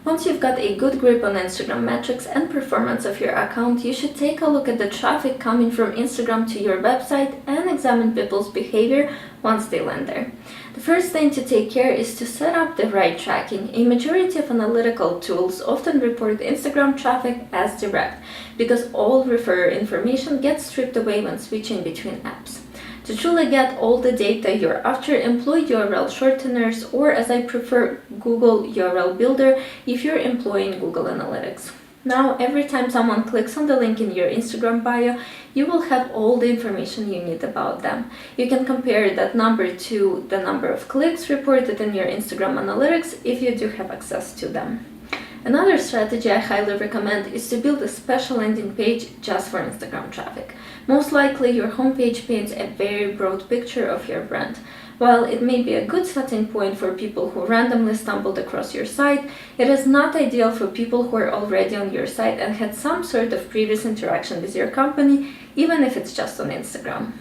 Once you've got a good grip on Instagram metrics and performance of your account, you should take a look at the traffic coming from Instagram to your website and examine people's behavior once they land there. The first thing to take care is to set up the right tracking. A majority of analytical tools often report Instagram traffic as direct because all referrer information gets stripped away when switching between apps. To truly get all the data you're after, employ URL shorteners, or as I prefer, Google URL Builder if you're employing Google Analytics. Now, every time someone clicks on the link in your Instagram bio, you will have all the information you need about them. You can compare that number to the number of clicks reported in your Instagram Analytics if you do have access to them. Another strategy I highly recommend is to build a special landing page just for Instagram traffic. Most likely, your homepage paints a very broad picture of your brand. While it may be a good starting point for people who randomly stumbled across your site, it is not ideal for people who are already on your site and had some sort of previous interaction with your company, even if it's just on Instagram.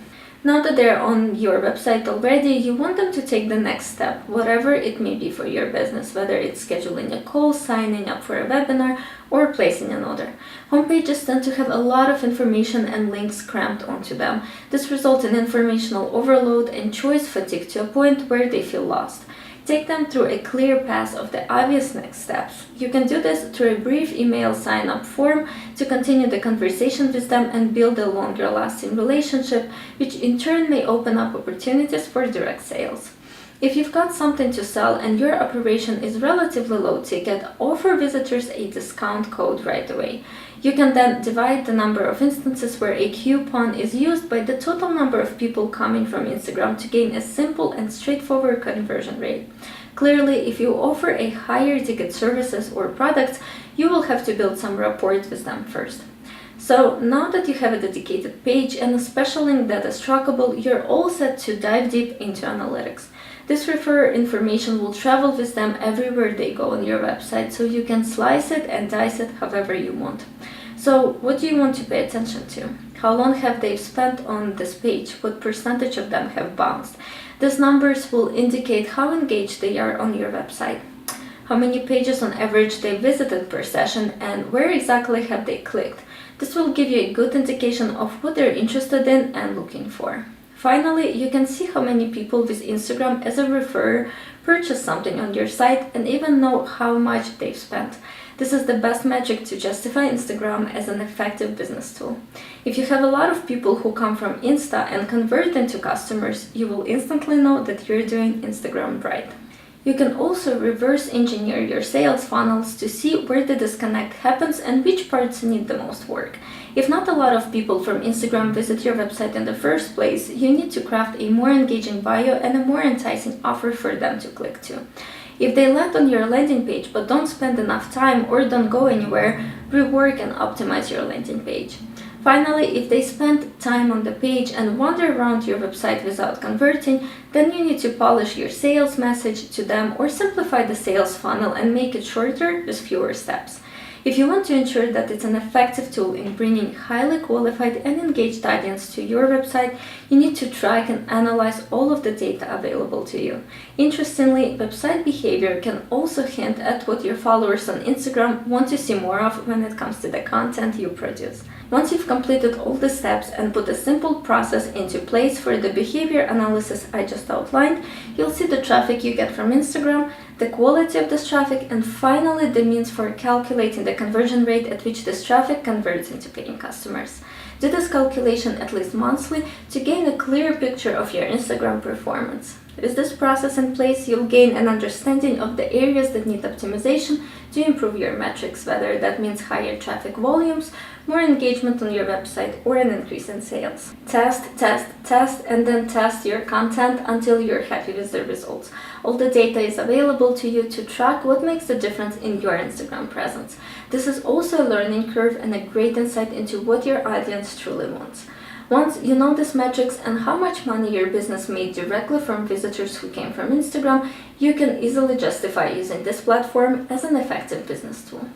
Now that they're on your website already, you want them to take the next step, whatever it may be for your business, whether it's scheduling a call, signing up for a webinar, or placing an order. Homepages tend to have a lot of information and links crammed onto them. This results in informational overload and choice fatigue to a point where they feel lost. Take them through a clear path of the obvious next steps. You can do this through a brief email sign-up form to continue the conversation with them and build a longer-lasting relationship, which in turn may open up opportunities for direct sales. If you've got something to sell and your operation is relatively low ticket, offer visitors a discount code right away. You can then divide the number of instances where a coupon is used by the total number of people coming from Instagram to gain a simple and straightforward conversion rate. Clearly, if you offer a higher ticket services or products, you will have to build some rapport with them first. So now that you have a dedicated page and a special link that is trackable, you're all set to dive deep into analytics. This referrer information will travel with them everywhere they go on your website, so you can slice it and dice it however you want. So what do you want to pay attention to? How long have they spent on this page? What percentage of them have bounced? These numbers will indicate how engaged they are on your website. How many pages on average they visited per session and where exactly have they clicked? This will give you a good indication of what they're interested in and looking for. Finally, you can see how many people with Instagram as a referrer purchase something on your site and even know how much they've spent. This is the best metric to justify Instagram as an effective business tool. If you have a lot of people who come from Insta and convert into customers, you will instantly know that you're doing Instagram right. You can also reverse engineer your sales funnels to see where the disconnect happens and which parts need the most work. If not a lot of people from Instagram visit your website in the first place, you need to craft a more engaging bio and a more enticing offer for them to click to. If they land on your landing page but don't spend enough time or don't go anywhere, rework and optimize your landing page. Finally, if they spend time on the page and wander around your website without converting, then you need to polish your sales message to them or simplify the sales funnel and make it shorter with fewer steps. If you want to ensure that it's an effective tool in bringing highly qualified and engaged audience to your website, you need to track and analyze all of the data available to you. Interestingly, website behavior can also hint at what your followers on Instagram want to see more of when it comes to the content you produce. Once you've completed all the steps and put a simple process into place for the behavior analysis I just outlined, you'll see the traffic you get from Instagram, the quality of this traffic, and finally the means for calculating the conversion rate at which this traffic converts into paying customers. Do this calculation at least monthly to gain a clear picture of your Instagram performance. With this process in place, you'll gain an understanding of the areas that need optimization to improve your metrics, whether that means higher traffic volumes, more engagement on your website, or an increase in sales. Test, and then test your content until you're happy with the results. All the data is available to you to track what makes the difference in your Instagram presence. This is also a learning curve and a great insight into what your audience truly wants. Once you know these metrics and how much money your business made directly from visitors who came from Instagram, You can easily justify using this platform as an effective business tool.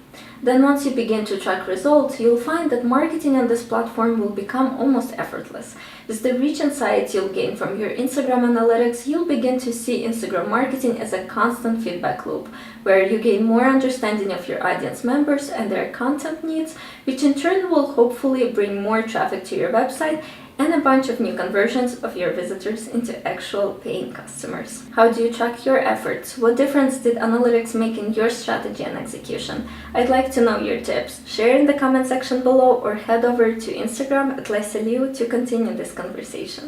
Then once you begin to track results, you'll find that marketing on this platform will become almost effortless. With the reach insights you'll gain from your Instagram analytics, you'll begin to see Instagram marketing as a constant feedback loop, where you gain more understanding of your audience members and their content needs, which in turn will hopefully bring more traffic to your website and a bunch of new conversions of your visitors into actual paying customers. How do you track your efforts? What difference did analytics make in your strategy and execution? I'd like to know your tips. Share in the comment section below or head over to Instagram at Leslie Liu to continue this conversation.